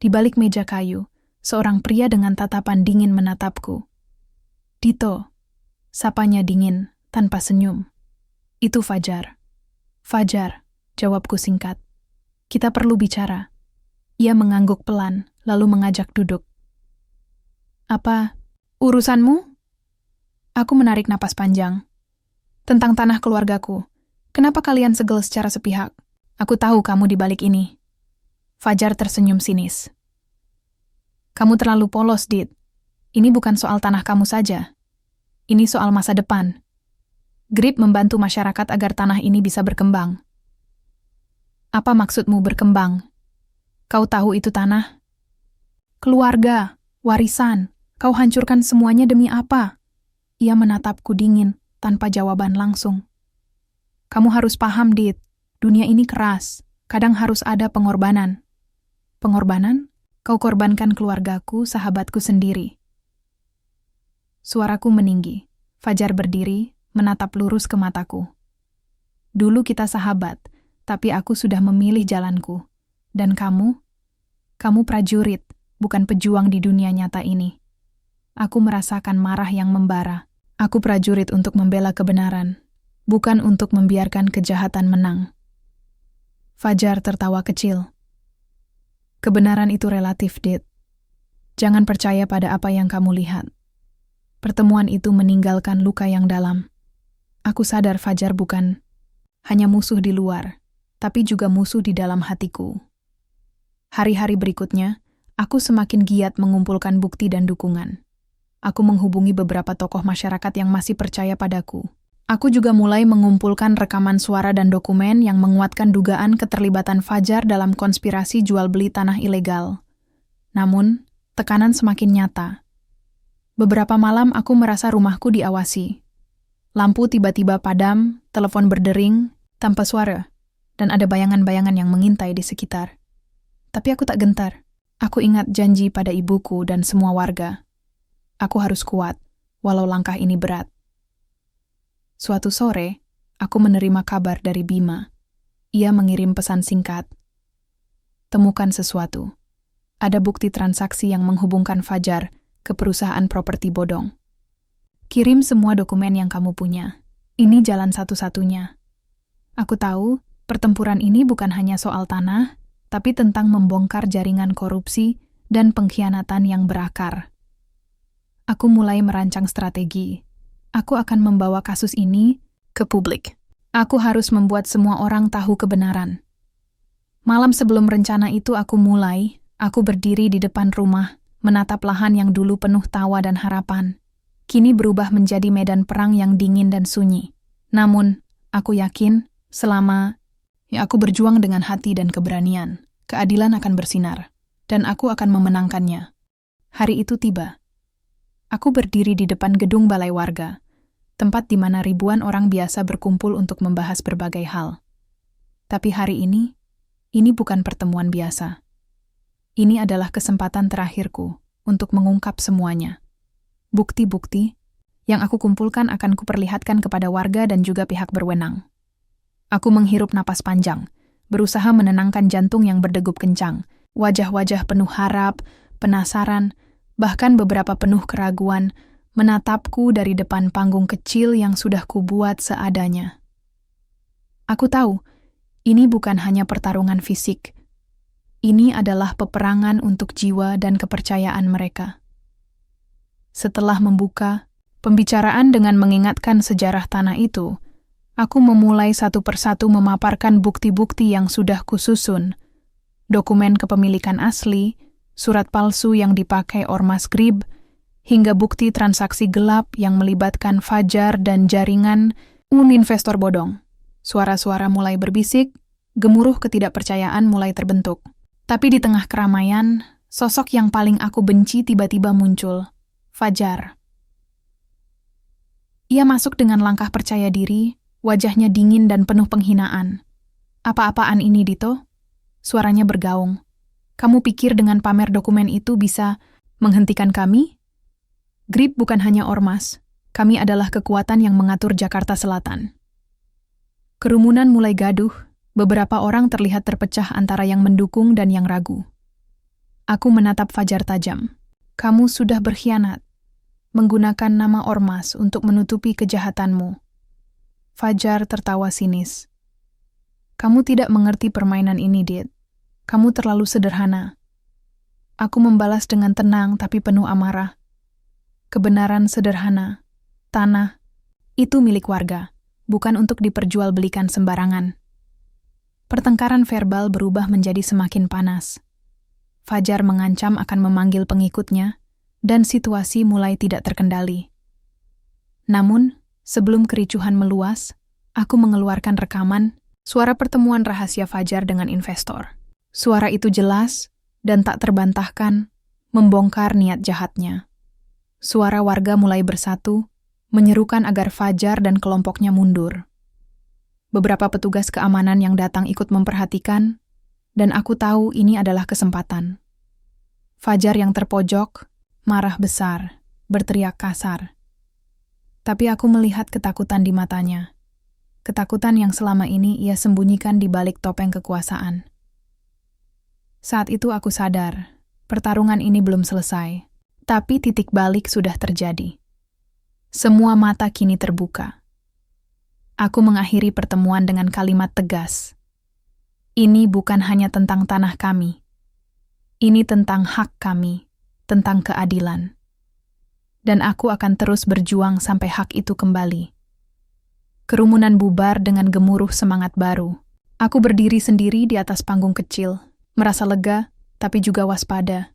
S1: Di balik meja kayu, seorang pria dengan tatapan dingin menatapku. Dito, sapanya dingin, tanpa senyum. Itu Fajar. Fajar, jawabku singkat. Kita perlu bicara. Ia mengangguk pelan, lalu mengajak duduk. Apa urusanmu? Aku menarik napas panjang. Tentang tanah keluargaku. Kenapa kalian segel secara sepihak? Aku tahu kamu di balik ini. Fajar tersenyum sinis. Kamu terlalu polos, Dit. Ini bukan soal tanah kamu saja. Ini soal masa depan. GRIP membantu masyarakat agar tanah ini bisa berkembang. Apa maksudmu berkembang? Kau tahu itu tanah? Keluarga, warisan. Kau hancurkan semuanya demi apa? Ia menatapku dingin, tanpa jawaban langsung. Kamu harus paham, Dit. Dunia ini keras. Kadang harus ada pengorbanan. Pengorbanan? Kau korbankan keluargaku, sahabatku sendiri. Suaraku meninggi. Fajar berdiri, menatap lurus ke mataku. Dulu kita sahabat, tapi aku sudah memilih jalanku. Dan kamu? Kamu prajurit, bukan pejuang di dunia nyata ini. Aku merasakan marah yang membara. Aku prajurit untuk membela kebenaran, bukan untuk membiarkan kejahatan menang. Fajar tertawa kecil. Kebenaran itu relatif, Dit. Jangan percaya pada apa yang kamu lihat. Pertemuan itu meninggalkan luka yang dalam. Aku sadar Fajar bukan hanya musuh di luar, tapi juga musuh di dalam hatiku. Hari-hari berikutnya, aku semakin giat mengumpulkan bukti dan dukungan. Aku menghubungi beberapa tokoh masyarakat yang masih percaya padaku. Aku juga mulai mengumpulkan rekaman suara dan dokumen yang menguatkan dugaan keterlibatan Fajar dalam konspirasi jual-beli tanah ilegal. Namun, tekanan semakin nyata. Beberapa malam aku merasa rumahku diawasi. Lampu tiba-tiba padam, telepon berdering, tanpa suara, dan ada bayangan-bayangan yang mengintai di sekitar. Tapi aku tak gentar. Aku ingat janji pada ibuku dan semua warga. Aku harus kuat, walau langkah ini berat. Suatu sore, aku menerima kabar dari Bima. Ia mengirim pesan singkat. Temukan sesuatu. Ada bukti transaksi yang menghubungkan Fajar ke perusahaan properti bodong. Kirim semua dokumen yang kamu punya. Ini jalan satu-satunya. Aku tahu, pertempuran ini bukan hanya soal tanah, tapi tentang membongkar jaringan korupsi dan pengkhianatan yang berakar. Aku mulai merancang strategi. Aku akan membawa kasus ini ke publik. Aku harus membuat semua orang tahu kebenaran. Malam sebelum rencana itu aku berdiri di depan rumah, menatap lahan yang dulu penuh tawa dan harapan. Kini berubah menjadi medan perang yang dingin dan sunyi. Namun, aku yakin, selama aku berjuang dengan hati dan keberanian, keadilan akan bersinar, dan aku akan memenangkannya. Hari itu tiba. Aku berdiri di depan gedung balai warga, tempat di mana ribuan orang biasa berkumpul untuk membahas berbagai hal. Tapi hari ini bukan pertemuan biasa. Ini adalah kesempatan terakhirku untuk mengungkap semuanya. Bukti-bukti yang aku kumpulkan akan kuperlihatkan kepada warga dan juga pihak berwenang. Aku menghirup napas panjang, berusaha menenangkan jantung yang berdegup kencang. Wajah-wajah penuh harap, penasaran, bahkan beberapa penuh keraguan, menatapku dari depan panggung kecil yang sudah kubuat seadanya. Aku tahu, ini bukan hanya pertarungan fisik. Ini adalah peperangan untuk jiwa dan kepercayaan mereka. Setelah membuka pembicaraan dengan mengingatkan sejarah tanah itu, aku memulai satu persatu memaparkan bukti-bukti yang sudah kususun, dokumen kepemilikan asli, surat palsu yang dipakai ormas GRIB, hingga bukti transaksi gelap yang melibatkan Fajar dan jaringan investor bodong. Suara-suara mulai berbisik, gemuruh ketidakpercayaan mulai terbentuk. Tapi di tengah keramaian, sosok yang paling aku benci tiba-tiba muncul, Fajar. Ia masuk dengan langkah percaya diri, wajahnya dingin dan penuh penghinaan. Apa-apaan ini, Dito? Suaranya bergaung. Kamu pikir dengan pamer dokumen itu bisa menghentikan kami? GRIB bukan hanya ormas. Kami adalah kekuatan yang mengatur Jakarta Selatan. Kerumunan mulai gaduh. Beberapa orang terlihat terpecah antara yang mendukung dan yang ragu. Aku menatap Fajar tajam. Kamu sudah berkhianat, menggunakan nama ormas untuk menutupi kejahatanmu. Fajar tertawa sinis. Kamu tidak mengerti permainan ini, Dit. Kamu terlalu sederhana. Aku membalas dengan tenang tapi penuh amarah. Kebenaran sederhana. Tanah, itu milik warga, bukan untuk diperjualbelikan sembarangan. Pertengkaran verbal berubah menjadi semakin panas. Fajar mengancam akan memanggil pengikutnya, dan situasi mulai tidak terkendali. Namun, sebelum kericuhan meluas, aku mengeluarkan rekaman suara pertemuan rahasia Fajar dengan investor. Suara itu jelas dan tak terbantahkan, membongkar niat jahatnya. Suara warga mulai bersatu, menyerukan agar Fajar dan kelompoknya mundur. Beberapa petugas keamanan yang datang ikut memperhatikan, dan aku tahu ini adalah kesempatan. Fajar yang terpojok, marah besar, berteriak kasar. Tapi aku melihat ketakutan di matanya. Ketakutan yang selama ini ia sembunyikan di balik topeng kekuasaan. Saat itu aku sadar, pertarungan ini belum selesai, tapi titik balik sudah terjadi. Semua mata kini terbuka. Aku mengakhiri pertemuan dengan kalimat tegas. Ini bukan hanya tentang tanah kami. Ini tentang hak kami, tentang keadilan. Dan aku akan terus berjuang sampai hak itu kembali. Kerumunan bubar dengan gemuruh semangat baru. Aku berdiri sendiri di atas panggung kecil, merasa lega, tapi juga waspada.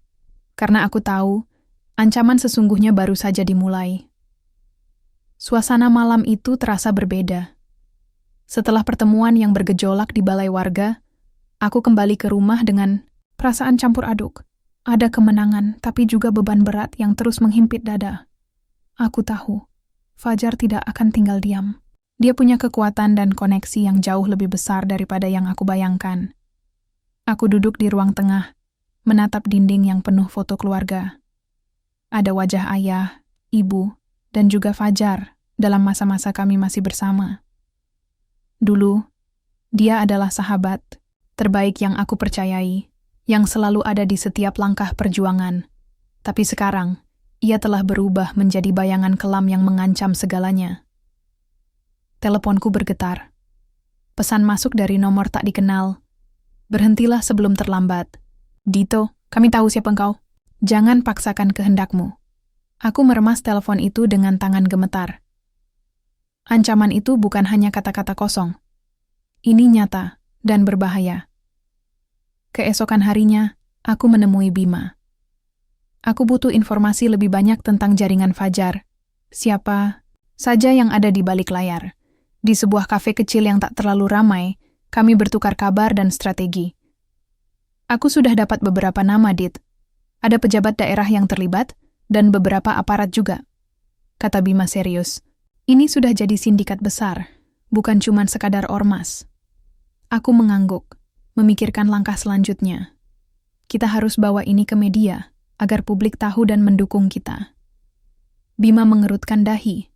S1: Karena aku tahu, ancaman sesungguhnya baru saja dimulai. Suasana malam itu terasa berbeda. Setelah pertemuan yang bergejolak di balai warga, aku kembali ke rumah dengan perasaan campur aduk. Ada kemenangan, tapi juga beban berat yang terus menghimpit dada. Aku tahu, Fajar tidak akan tinggal diam. Dia punya kekuatan dan koneksi yang jauh lebih besar daripada yang aku bayangkan. Aku duduk di ruang tengah, menatap dinding yang penuh foto keluarga. Ada wajah ayah, ibu, dan juga Fajar dalam masa-masa kami masih bersama. Dulu, dia adalah sahabat terbaik yang aku percayai, yang selalu ada di setiap langkah perjuangan. Tapi sekarang, ia telah berubah menjadi bayangan kelam yang mengancam segalanya. Teleponku bergetar. Pesan masuk dari nomor tak dikenal. Berhentilah sebelum terlambat. Dito, kami tahu siapa engkau. Jangan paksakan kehendakmu. Aku meremas telepon itu dengan tangan gemetar. Ancaman itu bukan hanya kata-kata kosong. Ini nyata dan berbahaya. Keesokan harinya, aku menemui Bima. Aku butuh informasi lebih banyak tentang jaringan Fajar. Siapa saja yang ada di balik layar. Di sebuah kafe kecil yang tak terlalu ramai, kami bertukar kabar dan strategi. Aku sudah dapat beberapa nama, Dit. Ada pejabat daerah yang terlibat, dan beberapa aparat juga. Kata Bima serius. Ini sudah jadi sindikat besar, bukan cuma sekadar ormas. Aku mengangguk, memikirkan langkah selanjutnya. Kita harus bawa ini ke media, agar publik tahu dan mendukung kita. Bima mengerutkan dahi.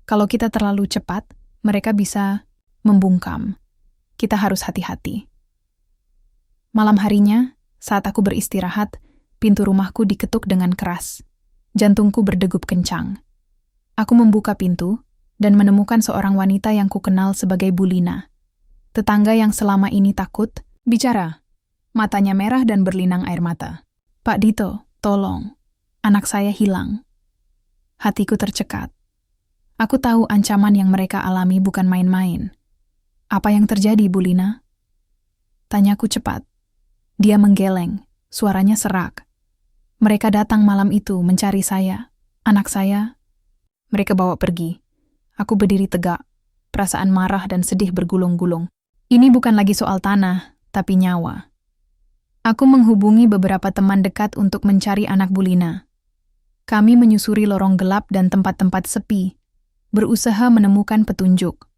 S1: Kalau kita terlalu cepat, mereka bisa membungkam. Kita harus hati-hati. Malam harinya, saat aku beristirahat, pintu rumahku diketuk dengan keras. Jantungku berdegup kencang. Aku membuka pintu dan menemukan seorang wanita yang kukenal sebagai Bulina. Tetangga yang selama ini takut, bicara. Matanya merah dan berlinang air mata. Pak Dito, tolong. Anak saya hilang. Hatiku tercekat. Aku tahu ancaman yang mereka alami bukan main-main. Apa yang terjadi, Bulina? Tanyaku cepat. Dia menggeleng, suaranya serak. Mereka datang malam itu mencari saya. Anak saya, mereka bawa pergi. Aku berdiri tegak, perasaan marah dan sedih bergulung-gulung. Ini bukan lagi soal tanah, tapi nyawa. Aku menghubungi beberapa teman dekat untuk mencari anak Bulina. Kami menyusuri lorong gelap dan tempat-tempat sepi, berusaha menemukan petunjuk.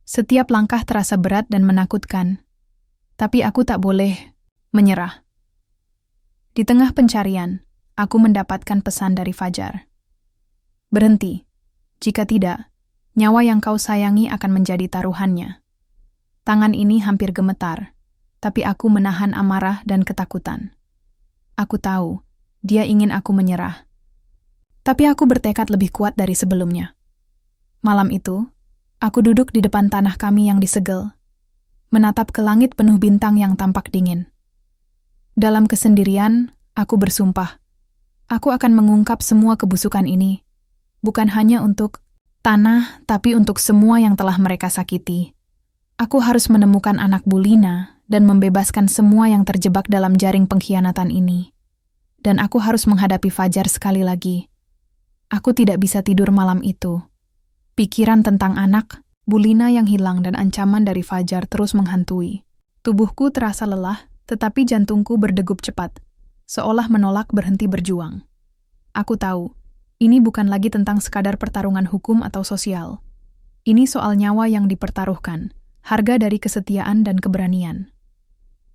S1: Setiap langkah terasa berat dan menakutkan, tapi aku tak boleh menyerah. Di tengah pencarian, aku mendapatkan pesan dari Fajar. Berhenti. Jika tidak, nyawa yang kau sayangi akan menjadi taruhannya. Tangan ini hampir gemetar, tapi aku menahan amarah dan ketakutan. Aku tahu, dia ingin aku menyerah. Tapi aku bertekad lebih kuat dari sebelumnya. Malam itu, aku duduk di depan tanah kami yang disegel, menatap ke langit penuh bintang yang tampak dingin. Dalam kesendirian, aku bersumpah, aku akan mengungkap semua kebusukan ini, bukan hanya untuk tanah, tapi untuk semua yang telah mereka sakiti. Aku harus menemukan anak Bulina dan membebaskan semua yang terjebak dalam jaring pengkhianatan ini. Dan aku harus menghadapi Fajar sekali lagi. Aku tidak bisa tidur malam itu. Pikiran tentang anak, Bulina yang hilang dan ancaman dari Fajar terus menghantui. Tubuhku terasa lelah, tetapi jantungku berdegup cepat, seolah menolak berhenti berjuang. Aku tahu, ini bukan lagi tentang sekadar pertarungan hukum atau sosial. Ini soal nyawa yang dipertaruhkan, harga dari kesetiaan dan keberanian.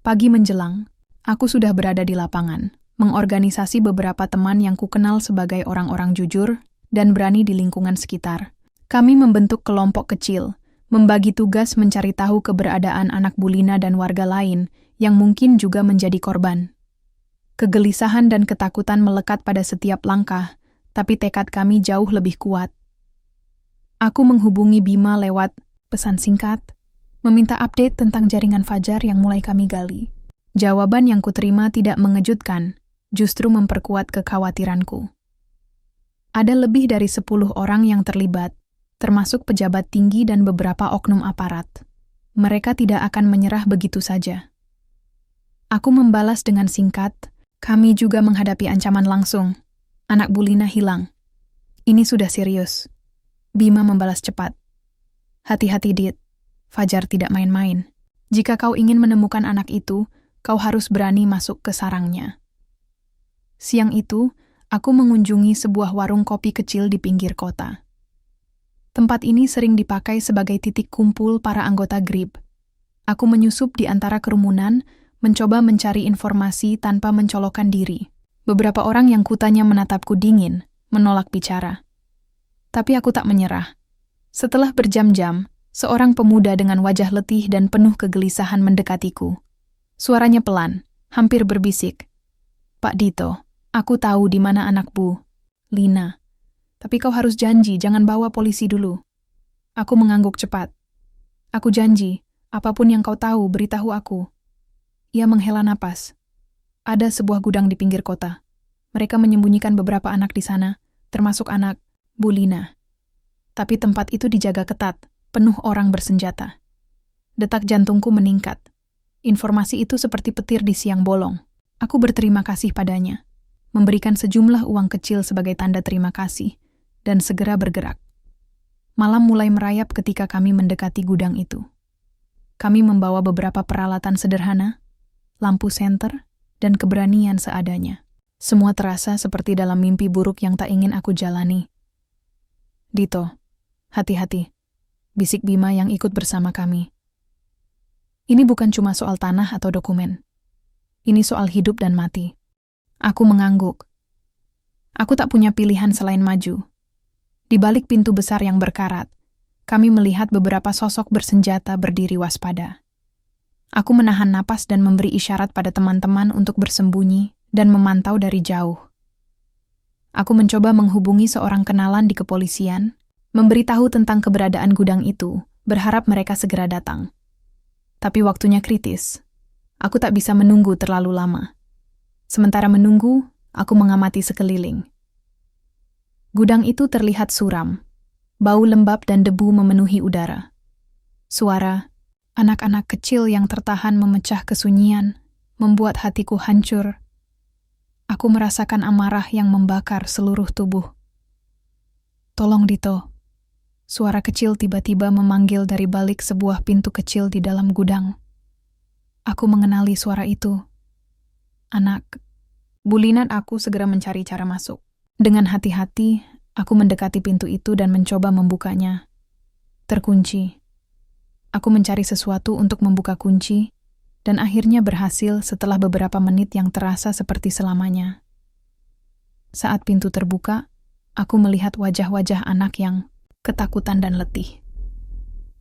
S1: Pagi menjelang, aku sudah berada di lapangan, mengorganisasi beberapa teman yang kukenal sebagai orang-orang jujur dan berani di lingkungan sekitar. Kami membentuk kelompok kecil, membagi tugas mencari tahu keberadaan anak Bulina dan warga lain yang mungkin juga menjadi korban. Kegelisahan dan ketakutan melekat pada setiap langkah, tapi tekad kami jauh lebih kuat. Aku menghubungi Bima lewat pesan singkat, meminta update tentang jaringan Fajar yang mulai kami gali. Jawaban yang kuterima tidak mengejutkan, justru memperkuat kekhawatiranku. Ada lebih dari 10 orang yang terlibat, termasuk pejabat tinggi dan beberapa oknum aparat. Mereka tidak akan menyerah begitu saja. Aku membalas dengan singkat, kami juga menghadapi ancaman langsung. Anak Bu Lina hilang. Ini sudah serius. Bima membalas cepat. Hati-hati, Dit. Fajar tidak main-main. Jika kau ingin menemukan anak itu, kau harus berani masuk ke sarangnya. Siang itu, aku mengunjungi sebuah warung kopi kecil di pinggir kota. Tempat ini sering dipakai sebagai titik kumpul para anggota GRIB. Aku menyusup di antara kerumunan, mencoba mencari informasi tanpa mencolokkan diri. Beberapa orang yang kutanya menatapku dingin, menolak bicara. Tapi aku tak menyerah. Setelah berjam-jam, seorang pemuda dengan wajah letih dan penuh kegelisahan mendekatiku. Suaranya pelan, hampir berbisik. Pak Dito, aku tahu di mana anak Bu Lina. Tapi kau harus janji jangan bawa polisi dulu. Aku mengangguk cepat. Aku janji, apapun yang kau tahu beritahu aku. Ia menghela napas. Ada sebuah gudang di pinggir kota. Mereka menyembunyikan beberapa anak di sana, termasuk anak Bu Lina. Tapi tempat itu dijaga ketat, penuh orang bersenjata. Detak jantungku meningkat. Informasi itu seperti petir di siang bolong. Aku berterima kasih padanya, memberikan sejumlah uang kecil sebagai tanda terima kasih, dan segera bergerak. Malam mulai merayap ketika kami mendekati gudang itu. Kami membawa beberapa peralatan sederhana, lampu senter, dan keberanian seadanya. Semua terasa seperti dalam mimpi buruk yang tak ingin aku jalani. Dito, hati-hati, bisik Bima yang ikut bersama kami. Ini bukan cuma soal tanah atau dokumen. Ini soal hidup dan mati. Aku mengangguk. Aku tak punya pilihan selain maju. Di balik pintu besar yang berkarat, kami melihat beberapa sosok bersenjata berdiri waspada. Aku menahan napas dan memberi isyarat pada teman-teman untuk bersembunyi dan memantau dari jauh. Aku mencoba menghubungi seorang kenalan di kepolisian, memberitahu tentang keberadaan gudang itu, berharap mereka segera datang. Tapi waktunya kritis. Aku tak bisa menunggu terlalu lama. Sementara menunggu, aku mengamati sekeliling. Gudang itu terlihat suram. Bau lembab dan debu memenuhi udara. Suara anak-anak kecil yang tertahan memecah kesunyian, membuat hatiku hancur. Aku merasakan amarah yang membakar seluruh tubuh. Tolong Dito. Suara kecil tiba-tiba memanggil dari balik sebuah pintu kecil di dalam gudang. Aku mengenali suara itu. Anak. Bu Lina. Aku segera mencari cara masuk. Dengan hati-hati, aku mendekati pintu itu dan mencoba membukanya. Terkunci. Aku mencari sesuatu untuk membuka kunci, dan akhirnya berhasil setelah beberapa menit yang terasa seperti selamanya. Saat pintu terbuka, aku melihat wajah-wajah anak yang ketakutan dan letih.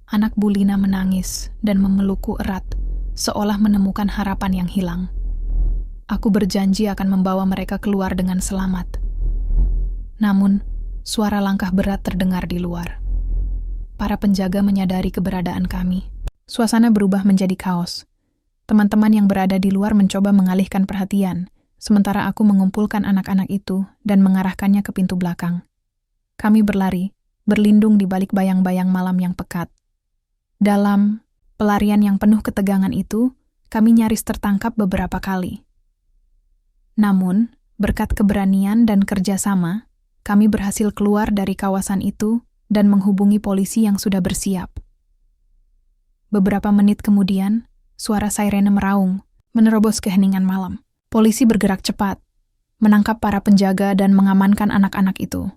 S1: Anak Bu Lina menangis dan memelukku erat, seolah menemukan harapan yang hilang. Aku berjanji akan membawa mereka keluar dengan selamat. Namun, suara langkah berat terdengar di luar. Para penjaga menyadari keberadaan kami. Suasana berubah menjadi kaos. Teman-teman yang berada di luar mencoba mengalihkan perhatian, sementara aku mengumpulkan anak-anak itu dan mengarahkannya ke pintu belakang. Kami berlari, berlindung di balik bayang-bayang malam yang pekat. Dalam pelarian yang penuh ketegangan itu, kami nyaris tertangkap beberapa kali. Namun, berkat keberanian dan kerjasama, kami berhasil keluar dari kawasan itu dan menghubungi polisi yang sudah bersiap. Beberapa menit kemudian, suara sirene meraung, menerobos keheningan malam. Polisi bergerak cepat, menangkap para penjaga dan mengamankan anak-anak itu.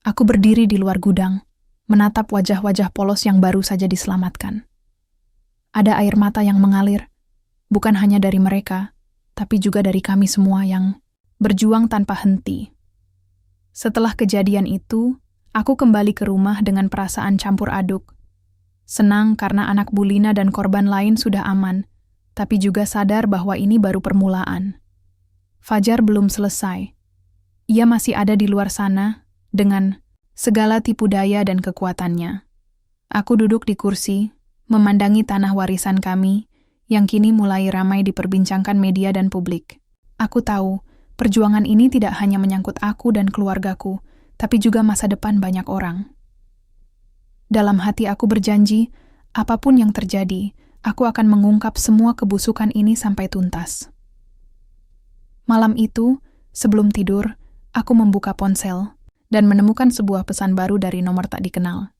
S1: Aku berdiri di luar gudang, menatap wajah-wajah polos yang baru saja diselamatkan. Ada air mata yang mengalir, bukan hanya dari mereka, tapi juga dari kami semua yang berjuang tanpa henti. Setelah kejadian itu, aku kembali ke rumah dengan perasaan campur aduk. Senang karena anak Bu Lina dan korban lain sudah aman, tapi juga sadar bahwa ini baru permulaan. Fajar belum selesai. Ia masih ada di luar sana, dengan segala tipu daya dan kekuatannya. Aku duduk di kursi, memandangi tanah warisan kami yang kini mulai ramai diperbincangkan media dan publik. Aku tahu, perjuangan ini tidak hanya menyangkut aku dan keluargaku, tapi juga masa depan banyak orang. Dalam hati aku berjanji, apapun yang terjadi, aku akan mengungkap semua kebusukan ini sampai tuntas. Malam itu, sebelum tidur, aku membuka ponsel dan menemukan sebuah pesan baru dari nomor tak dikenal.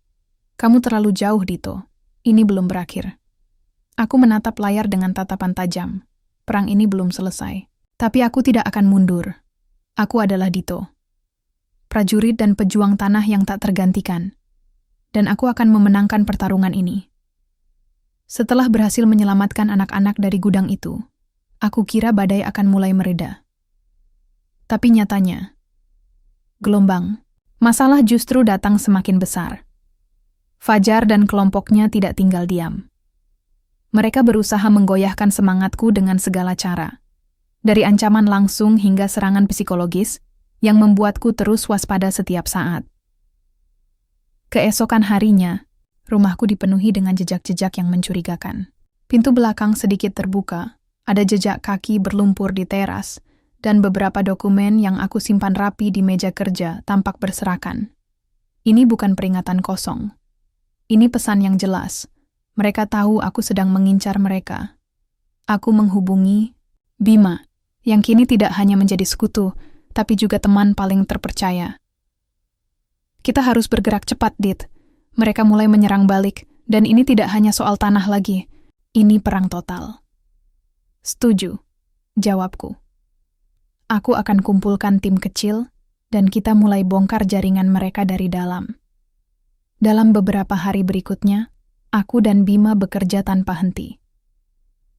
S1: "Kamu terlalu jauh, Dito. Ini belum berakhir." Aku menatap layar dengan tatapan tajam. Perang ini belum selesai. Tapi aku tidak akan mundur. Aku adalah Dito, prajurit dan pejuang tanah yang tak tergantikan. Dan aku akan memenangkan pertarungan ini. Setelah berhasil menyelamatkan anak-anak dari gudang itu, aku kira badai akan mulai mereda. Tapi nyatanya, masalah justru datang semakin besar. Fajar dan kelompoknya tidak tinggal diam. Mereka berusaha menggoyahkan semangatku dengan segala cara. Dari ancaman langsung hingga serangan psikologis yang membuatku terus waspada setiap saat. Keesokan harinya, rumahku dipenuhi dengan jejak-jejak yang mencurigakan. Pintu belakang sedikit terbuka, ada jejak kaki berlumpur di teras, dan beberapa dokumen yang aku simpan rapi di meja kerja tampak berserakan. Ini bukan peringatan kosong. Ini pesan yang jelas. Mereka tahu aku sedang mengincar mereka. Aku menghubungi Bima, yang kini tidak hanya menjadi sekutu, tapi juga teman paling terpercaya. "Kita harus bergerak cepat, Dit. Mereka mulai menyerang balik, dan ini tidak hanya soal tanah lagi. Ini perang total." "Setuju," jawabku. "Aku akan kumpulkan tim kecil, dan kita mulai bongkar jaringan mereka dari dalam." Dalam beberapa hari berikutnya, aku dan Bima bekerja tanpa henti.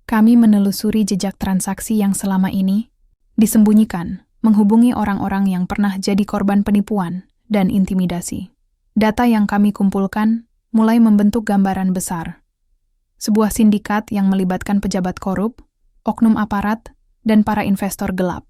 S1: Kami menelusuri jejak transaksi yang selama ini disembunyikan, menghubungi orang-orang yang pernah jadi korban penipuan dan intimidasi. Data yang kami kumpulkan mulai membentuk gambaran besar. Sebuah sindikat yang melibatkan pejabat korup, oknum aparat, dan para investor gelap.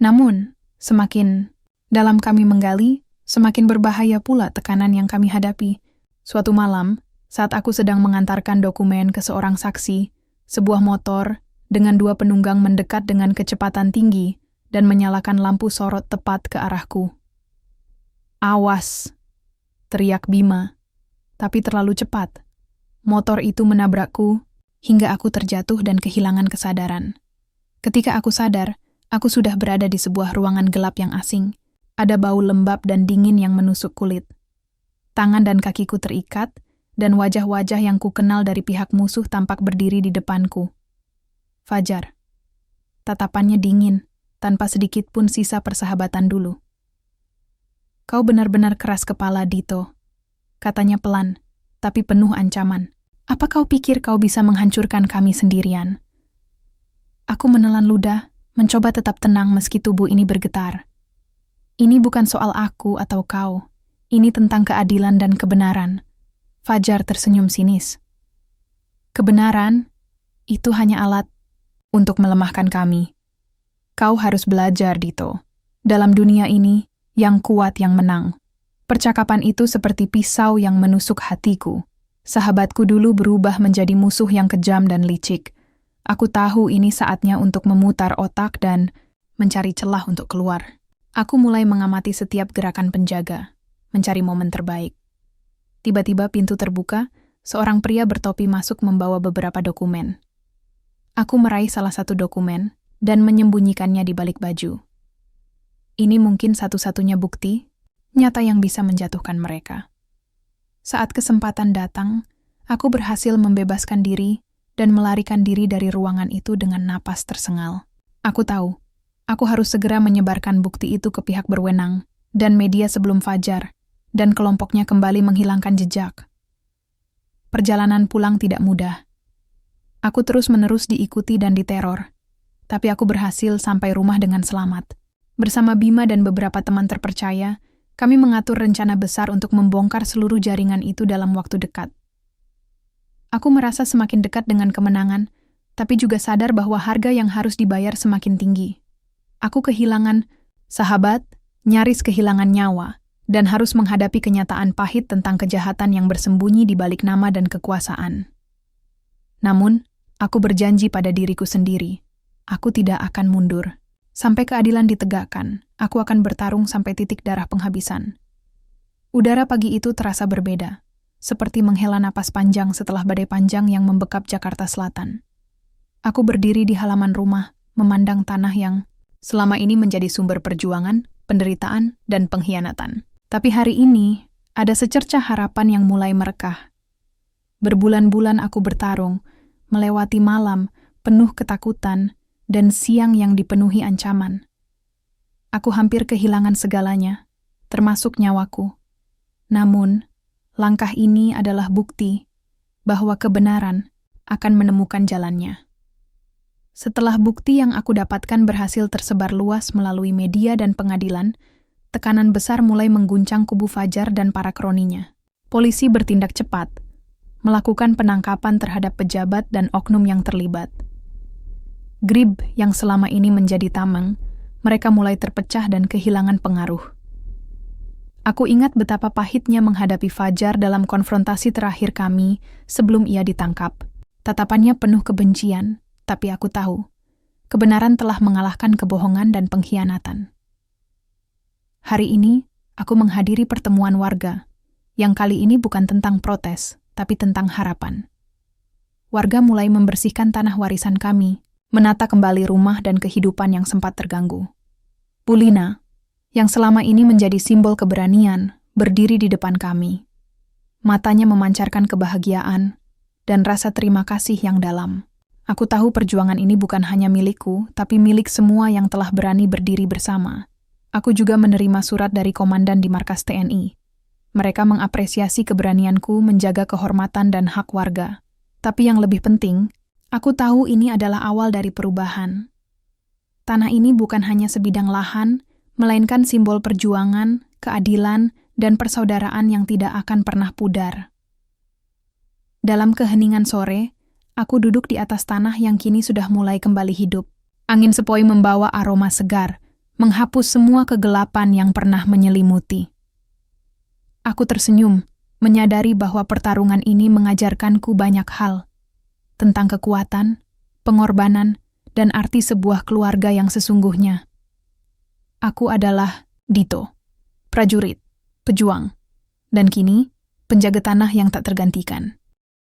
S1: Namun, semakin dalam kami menggali, semakin berbahaya pula tekanan yang kami hadapi. Suatu malam, saat aku sedang mengantarkan dokumen ke seorang saksi, sebuah motor dengan 2 penunggang mendekat dengan kecepatan tinggi dan menyalakan lampu sorot tepat ke arahku. "Awas!" teriak Bima, tapi terlalu cepat. Motor itu menabrakku hingga aku terjatuh dan kehilangan kesadaran. Ketika aku sadar, aku sudah berada di sebuah ruangan gelap yang asing. Ada bau lembab dan dingin yang menusuk kulit. Tangan dan kakiku terikat, dan wajah-wajah yang kukenal dari pihak musuh tampak berdiri di depanku. Fajar. Tatapannya dingin, tanpa sedikit pun sisa persahabatan dulu. "Kau benar-benar keras kepala, Dito," katanya pelan, tapi penuh ancaman. "Apa kau pikir kau bisa menghancurkan kami sendirian?" Aku menelan ludah, mencoba tetap tenang meski tubuh ini bergetar. "Ini bukan soal aku atau kau. Ini tentang keadilan dan kebenaran." Fajar tersenyum sinis. "Kebenaran, itu hanya alat untuk melemahkan kami. Kau harus belajar, Dito. Dalam dunia ini, yang kuat yang menang." Percakapan itu seperti pisau yang menusuk hatiku. Sahabatku dulu berubah menjadi musuh yang kejam dan licik. Aku tahu ini saatnya untuk memutar otak dan mencari celah untuk keluar. Aku mulai mengamati setiap gerakan penjaga, mencari momen terbaik. Tiba-tiba pintu terbuka, seorang pria bertopi masuk membawa beberapa dokumen. Aku meraih salah satu dokumen dan menyembunyikannya di balik baju. Ini mungkin satu-satunya bukti nyata yang bisa menjatuhkan mereka. Saat kesempatan datang, aku berhasil membebaskan diri dan melarikan diri dari ruangan itu dengan napas tersengal. Aku tahu, aku harus segera menyebarkan bukti itu ke pihak berwenang dan media sebelum Fajar dan kelompoknya kembali menghilangkan jejak. Perjalanan pulang tidak mudah. Aku terus-menerus diikuti dan diteror, tapi aku berhasil sampai rumah dengan selamat. Bersama Bima dan beberapa teman terpercaya, kami mengatur rencana besar untuk membongkar seluruh jaringan itu dalam waktu dekat. Aku merasa semakin dekat dengan kemenangan, tapi juga sadar bahwa harga yang harus dibayar semakin tinggi. Aku kehilangan sahabat, nyaris kehilangan nyawa, dan harus menghadapi kenyataan pahit tentang kejahatan yang bersembunyi di balik nama dan kekuasaan. Namun, aku berjanji pada diriku sendiri, aku tidak akan mundur. Sampai keadilan ditegakkan, aku akan bertarung sampai titik darah penghabisan. Udara pagi itu terasa berbeda, seperti menghela napas panjang setelah badai panjang yang membekap Jakarta Selatan. Aku berdiri di halaman rumah, memandang tanah yang selama ini menjadi sumber perjuangan, penderitaan, dan pengkhianatan. Tapi hari ini, ada secercah harapan yang mulai merekah. Berbulan-bulan aku bertarung, melewati malam penuh ketakutan dan siang yang dipenuhi ancaman. Aku hampir kehilangan segalanya, termasuk nyawaku. Namun, langkah ini adalah bukti bahwa kebenaran akan menemukan jalannya. Setelah bukti yang aku dapatkan berhasil tersebar luas melalui media dan pengadilan, tekanan besar mulai mengguncang kubu Fajar dan para kroninya. Polisi bertindak cepat, melakukan penangkapan terhadap pejabat dan oknum yang terlibat. Grib yang selama ini menjadi tameng, mereka mulai terpecah dan kehilangan pengaruh. Aku ingat betapa pahitnya menghadapi Fajar dalam konfrontasi terakhir kami sebelum ia ditangkap. Tatapannya penuh kebencian, tapi aku tahu, kebenaran telah mengalahkan kebohongan dan pengkhianatan. Hari ini, aku menghadiri pertemuan warga, yang kali ini bukan tentang protes, tapi tentang harapan. Warga mulai membersihkan tanah warisan kami, menata kembali rumah dan kehidupan yang sempat terganggu. Bulina, yang selama ini menjadi simbol keberanian, berdiri di depan kami. Matanya memancarkan kebahagiaan dan rasa terima kasih yang dalam. Aku tahu perjuangan ini bukan hanya milikku, tapi milik semua yang telah berani berdiri bersama. Aku juga menerima surat dari komandan di markas TNI. Mereka mengapresiasi keberanianku menjaga kehormatan dan hak warga. Tapi yang lebih penting, aku tahu ini adalah awal dari perubahan. Tanah ini bukan hanya sebidang lahan, melainkan simbol perjuangan, keadilan, dan persaudaraan yang tidak akan pernah pudar. Dalam keheningan sore, aku duduk di atas tanah yang kini sudah mulai kembali hidup. Angin sepoi membawa aroma segar, menghapus semua kegelapan yang pernah menyelimuti. Aku tersenyum, menyadari bahwa pertarungan ini mengajarkanku banyak hal, tentang kekuatan, pengorbanan, dan arti sebuah keluarga yang sesungguhnya. Aku adalah Dito, prajurit, pejuang, dan kini penjaga tanah yang tak tergantikan.